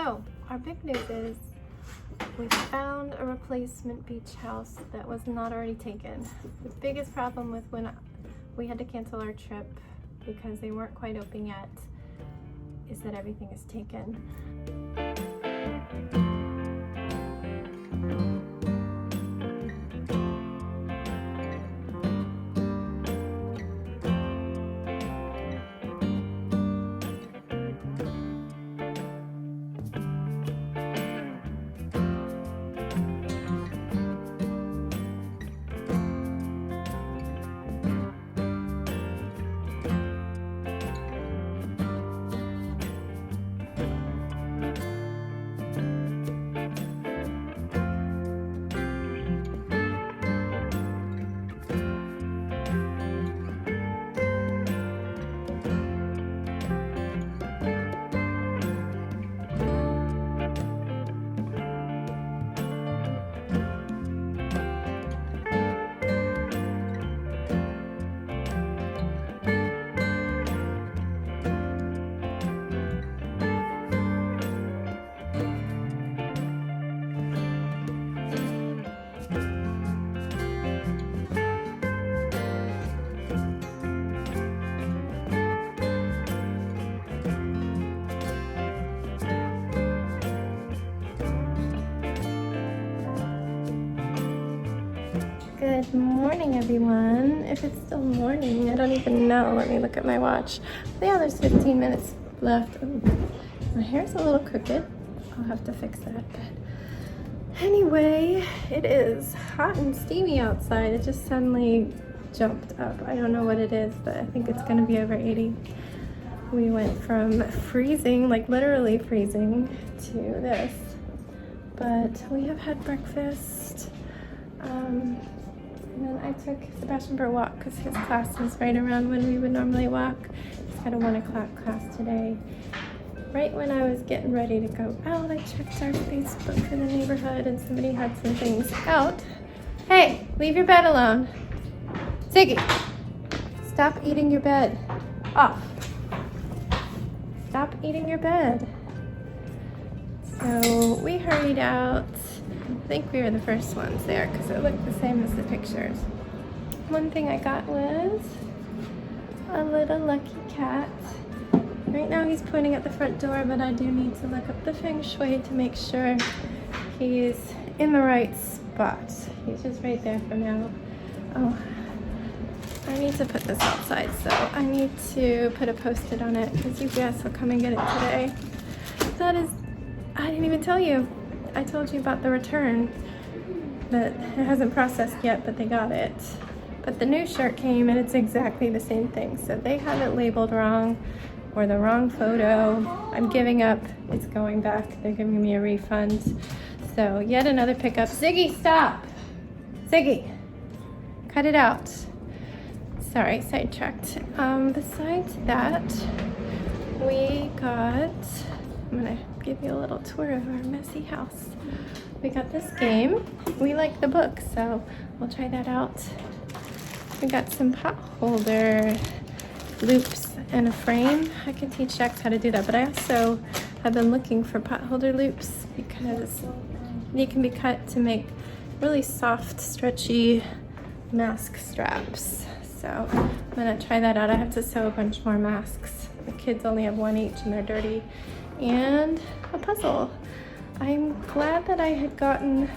So our big news is we found a replacement beach house that was not already taken. The biggest problem with when we had to cancel our trip because they weren't quite open yet is that everything is taken. Good morning, everyone. If it's still morning, I don't even know. Let me look at my watch. Yeah, there's 15 minutes left. Ooh, my hair's a little crooked. I'll have to fix that. But anyway, it is hot and steamy outside. It just suddenly jumped up. I don't know what it is, but I think it's gonna be over 80. We went from freezing, like literally freezing, to this. But we have had breakfast. And then I took Sebastian for a walk because his class is right around when we would normally walk. He's got a 1 o'clock class today. Right when I was getting ready to go out, I checked our Facebook for the neighborhood and somebody had some things out. Hey, leave your bed alone. Ziggy, stop eating your bed. Off. Stop eating your bed. So we hurried out. I think we were the first ones there because it looked the same as the pictures. One thing I got was a little lucky cat. Right now he's pointing at the front door, but I do need to look up the feng shui to make sure he's in the right spot. He's just right there for now. Oh, I need to put this outside, so I need to put a post-it on it because UPS will come and get it today. That is, I didn't even tell you. I told you about the return, that it hasn't processed yet, but they got it. But the new shirt came and it's exactly the same thing. So they have it labeled wrong or the wrong photo. I'm giving up, it's going back. They're giving me a refund. So yet another pickup. Ziggy, stop! Ziggy, cut it out. Sorry, sidetracked. Besides that, we got, I'm gonna give you a little tour of our messy house. We got this game. We like the book, so we'll try that out. We got some pot holder loops and a frame. I can teach Jax how to do that, but I also have been looking for pot holder loops because they can be cut to make really soft, stretchy mask straps. So I'm gonna try that out. I have to sew a bunch more masks. The kids only have one each and they're dirty. And a puzzle. I'm glad that I had gotten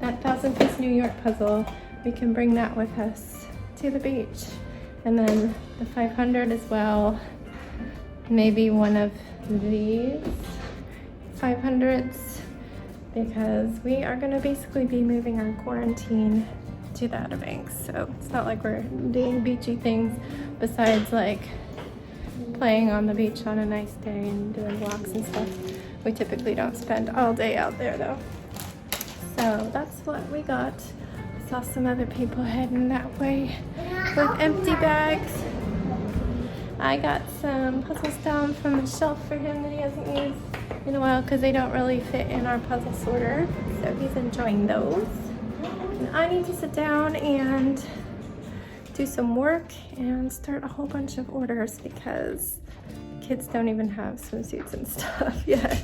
that 1,000-piece New York puzzle. We can bring that with us to the beach. And then the 500 as well. Maybe one of these 500s because we are gonna basically be moving our quarantine to the Outer Banks. So it's not like we're doing beachy things besides like playing on the beach on a nice day and doing walks and stuff. We typically don't spend all day out there though. So that's what we got. Saw some other people heading that way with empty bags. I got some puzzles down from the shelf for him that he hasn't used in a while because they don't really fit in our puzzle sorter. So he's enjoying those. And I need to sit down and do some work and start a whole bunch of orders because kids don't even have swimsuits and stuff yet.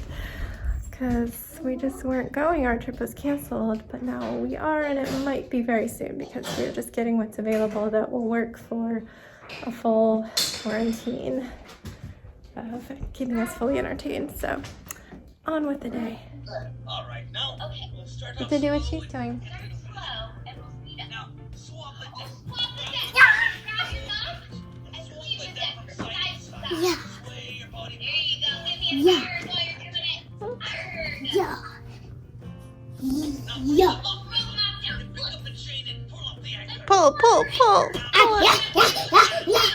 because we just weren't going. Our trip was canceled, but now we are, and it might be very soon because we're just getting what's available that will work for a full quarantine of keeping us fully entertained. So on with the day. All right, now we'll start Get off to do what slowly. she's doing. Now, swap the deck. Swap the deck from side to side. Yeah. Sway your body. Yeah. Yeah. Yeah. Pick up the chain and pull up the anchor. Pull. Yeah. Yeah.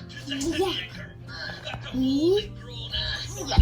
Protect the anchor. Got to hold it through now.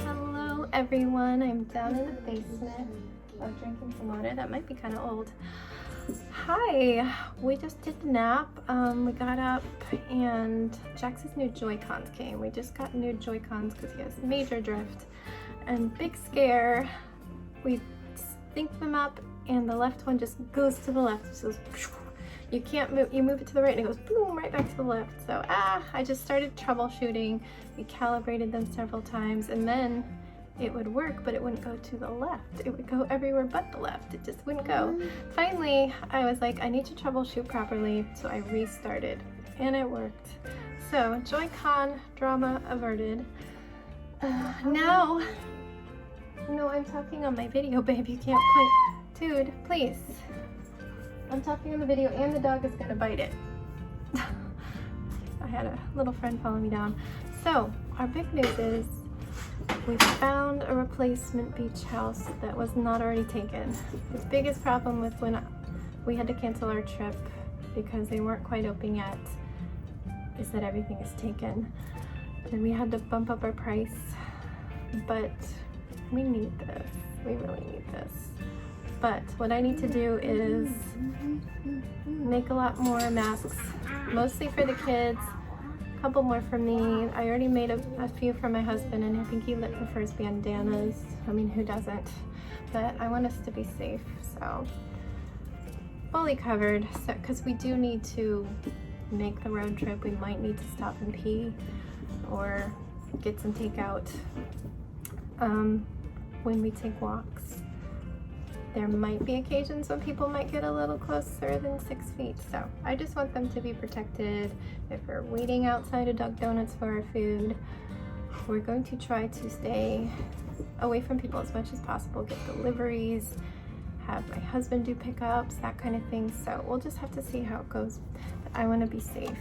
Hello everyone, I'm down in the basement. I'm drinking some water. That might be kind of old. Hi, we just did a nap. We got up and Jax's new Joy-Cons came. We just got new Joy-Cons because he has major drift and big scare. We sync them up and the left one just goes to the left. So you can't move, you move it to the right and it goes boom right back to the left. So I just started troubleshooting. We calibrated them several times and then it would work, but it wouldn't go to the left. It would go everywhere but the left. It just wouldn't go. Finally, I was like, I need to troubleshoot properly, so I restarted, and it worked. So, Joy-Con drama averted. Now, no, I'm talking on my video, babe. You can't play. Dude, please. I'm talking on the video, and the dog is gonna bite it. I had a little friend follow me down. So, our big news is we found a replacement beach house that was not already taken. The biggest problem with when we had to cancel our trip because they weren't quite open yet is that everything is taken. And we had to bump up our price, but we need this. We really need this. But what I need to do is make a lot more masks, mostly for the kids. Couple more for me. I already made a few for my husband, and I think he prefers bandanas. I mean, who doesn't? But I want us to be safe, so fully covered. So, because we do need to make the road trip, we might need to stop and pee or get some takeout. When we take walks, there might be occasions when people might get a little closer than 6 feet. So I just want them to be protected. If we're waiting outside of Duck Donuts for our food, we're going to try to stay away from people as much as possible, get deliveries, have my husband do pickups, that kind of thing. So we'll just have to see how it goes. But I want to be safe.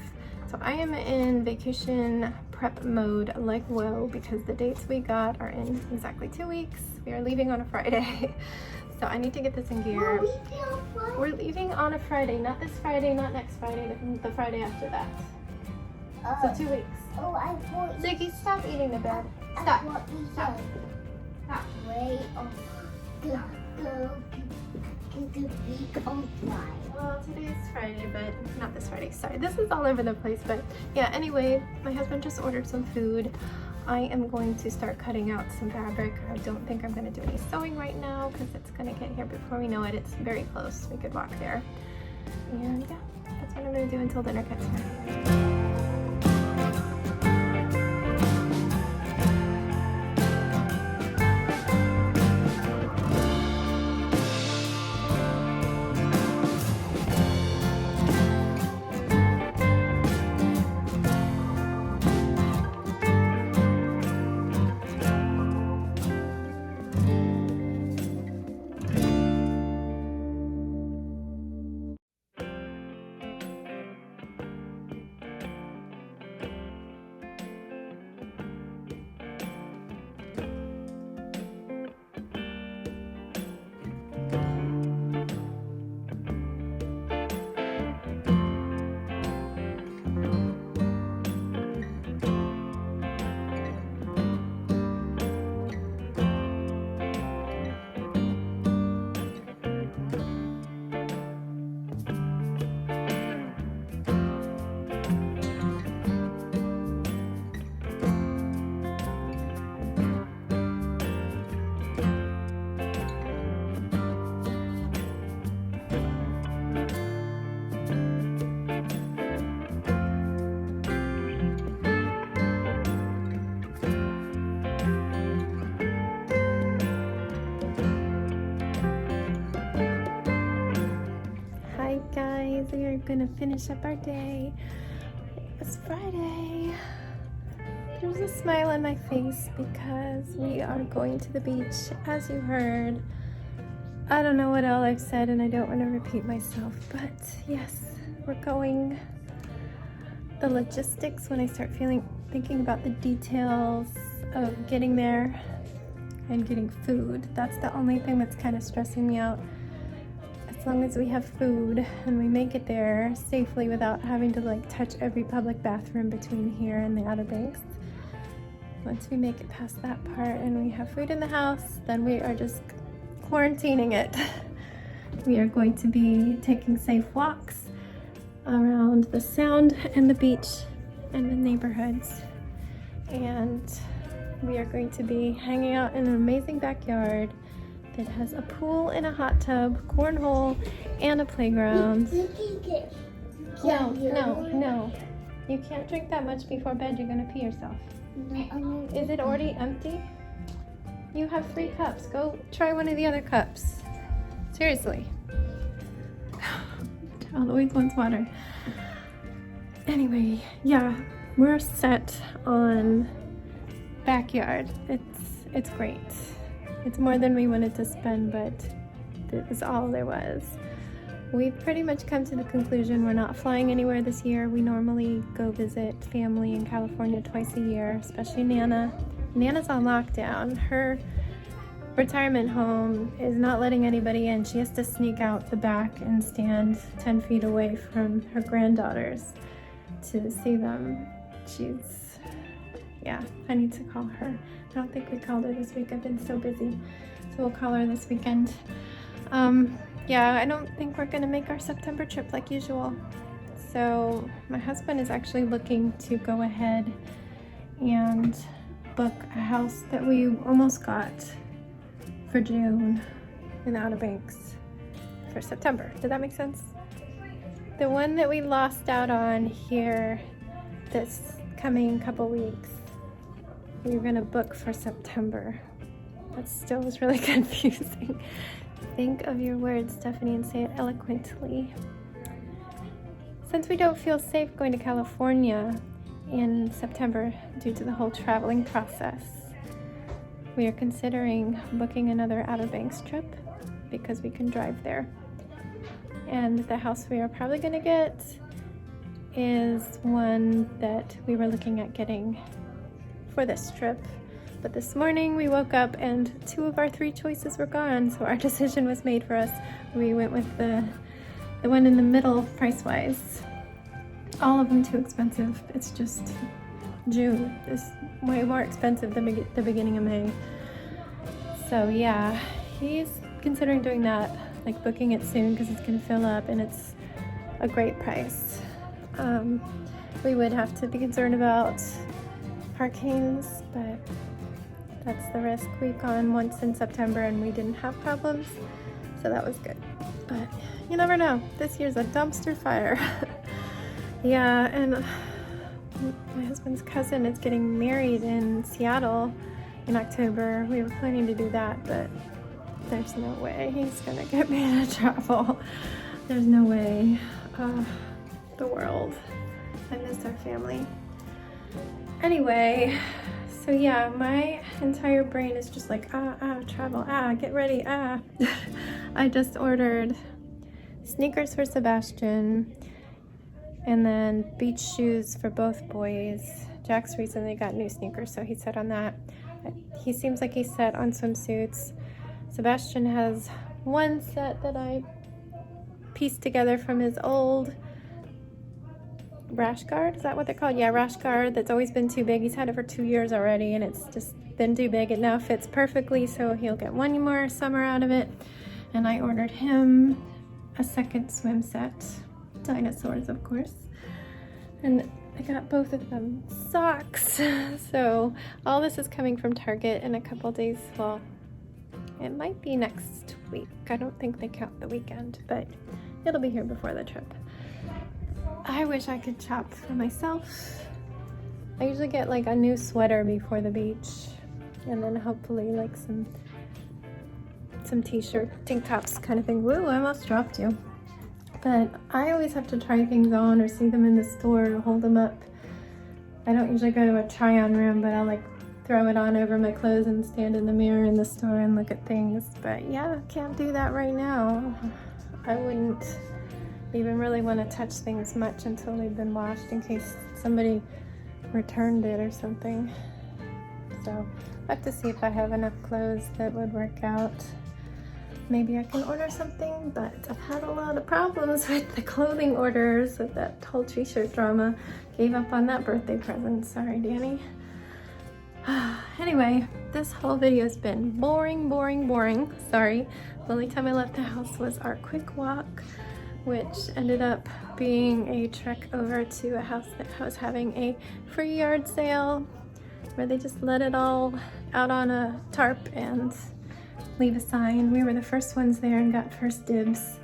So I am in vacation prep mode like whoa, because the dates we got are in exactly 2 weeks. We are leaving on a Friday. So I need to get this in gear. We're leaving on a Friday, not this Friday, not next Friday, the Friday after that. So 2 weeks. Oh, I thought you Ziggy, stop eating the bed. Stop. Stop. Stop. Way of the week on Friday. Well, today's Friday, but not this Friday. Sorry, this is all over the place. But yeah, anyway, my husband just ordered some food. I am going to start cutting out some fabric. I don't think I'm going to do any sewing right now because it's going to get here before we know it. It's very close. We could walk there. And yeah, that's what I'm going to do until dinner gets here. gonna finish up our day. It's Friday. There's a smile on my face because we are going to the beach, as you heard. I don't know what all I've said and I don't want to repeat myself, but yes, we're going. The logistics, when I start thinking about the details of getting there and getting food, that's the only thing that's kind of stressing me out. As long as we have food and we make it there safely without having to like touch every public bathroom between here and the Outer Banks. Once we make it past that part and we have food in the house, then we are just quarantining it. We are going to be taking safe walks around the Sound and the beach and the neighborhoods. And we are going to be hanging out in an amazing backyard that has a pool and a hot tub, cornhole, and a playground. No. You can't drink that much before bed. You're gonna pee yourself. Is it already empty? You have 3 cups. Go try one of the other cups. Seriously. Child always wants water. Anyway, yeah, we're set on backyard. It's great. It's more than we wanted to spend, but it was all there was. We've pretty much come to the conclusion we're not flying anywhere this year. We normally go visit family in California twice a year, especially Nana. Nana's on lockdown. Her retirement home is not letting anybody in. She has to sneak out the back and stand 10 feet away from her granddaughters to see them. Yeah, I need to call her. I don't think we called her this week. I've been so busy. So we'll call her this weekend. Yeah, I don't think we're gonna make our September trip like usual. So my husband is actually looking to go ahead and book a house that we almost got for June in the Outer Banks for September. Did that make sense? The one that we lost out on here this coming couple weeks, we were gonna book for September. That still was really confusing. Think of your words, Stephanie, and say it eloquently. Since we don't feel safe going to California in September due to the whole traveling process, we are considering booking another Outer Banks trip because we can drive there. And the house we are probably going to get is one that we were looking at getting for this trip. But this morning we woke up and 2 of our 3 choices were gone, so our decision was made for us. We went with the one in the middle price-wise. All of them too expensive. It's just June is way more expensive than the beginning of May. So yeah, he's considering doing that, like booking it soon because it's gonna fill up and it's a great price. We would have to be concerned about hurricanes, but that's the risk. We've gone once in September and we didn't have problems, so that was good. But you never know. This year's a dumpster fire. Yeah, and my husband's cousin is getting married in Seattle in October. We were planning to do that, but there's no way he's gonna get me to travel. There's no way. The world. I miss our family. Anyway, so yeah, my entire brain is just like, travel, get ready, I just ordered sneakers for Sebastian and then beach shoes for both boys. Jack's recently got new sneakers, so he's set on that. He seems like he's set on swimsuits. Sebastian has one set that I pieced together from his old rash guard. Is that what they're called? Yeah, rash guard that's always been too big. He's had it for 2 years already and it's just been too big. It now fits perfectly, so he'll get one more summer out of it. And I ordered him a second swim set. Dinosaurs, of course. And I got both of them socks. So all this is coming from Target in a couple days. Well, it might be next week. I don't think they count the weekend, but it'll be here before the trip. I wish I could shop for myself. I usually get like a new sweater before the beach and then hopefully like some t-shirt, tank tops kind of thing. Woo, I almost dropped you. But I always have to try things on or see them in the store to hold them up. I don't usually go to a try-on room, but I'll like throw it on over my clothes and stand in the mirror in the store and look at things. But yeah, can't do that right now. I wouldn't even really want to touch things much until they've been washed in case somebody returned it or something. So I have to see if I have enough clothes that would work out. Maybe I can order something, but I've had a lot of problems with the clothing orders with that whole t-shirt drama. Gave up on that birthday present. Sorry, Danny. Anyway, this whole video has been boring. Sorry. The only time I left the house was our quick walk, which ended up being a trek over to a house that was having a free yard sale where they just let it all out on a tarp and leave a sign. We were the first ones there and got first dibs.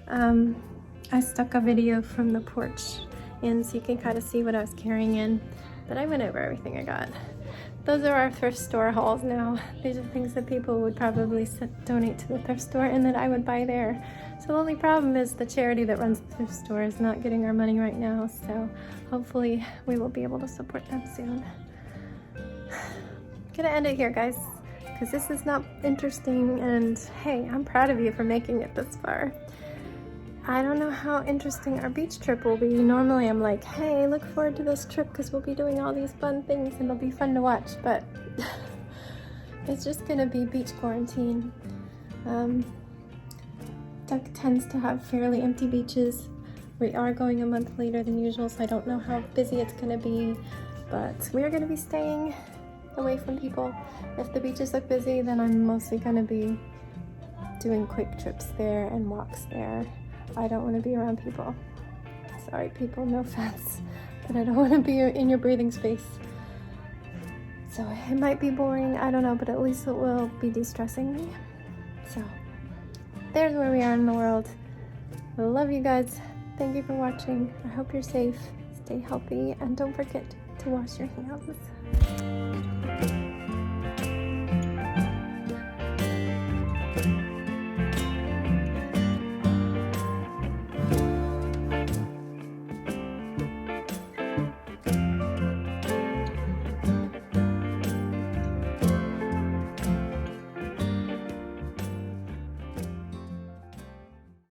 I stuck a video from the porch in so you can kind of see what I was carrying in, but I went over everything I got. Those are our thrift store hauls now. These are things that people would probably donate to the thrift store and that I would buy there. So the only problem is the charity that runs the thrift store is not getting our money right now, so hopefully we will be able to support them soon. Gonna end it here, guys, because this is not interesting, and hey, I'm proud of you for making it this far. I don't know how interesting our beach trip will be. Normally I'm like, hey, look forward to this trip because we'll be doing all these fun things and it'll be fun to watch, but it's just gonna be beach quarantine. Doug tends to have fairly empty beaches. We are going a month later than usual, so I don't know how busy it's gonna be, but we are gonna be staying away from people. If the beaches look busy, then I'm mostly gonna be doing quick trips there and walks there. I don't want to be around people. Sorry people, no offense, but I don't want to be in your breathing space. So it might be boring, I don't know, but at least it will be de-stressing me. So there's where we are in the world. I love you guys. Thank you for watching. I hope you're safe, stay healthy, and don't forget to wash your hands.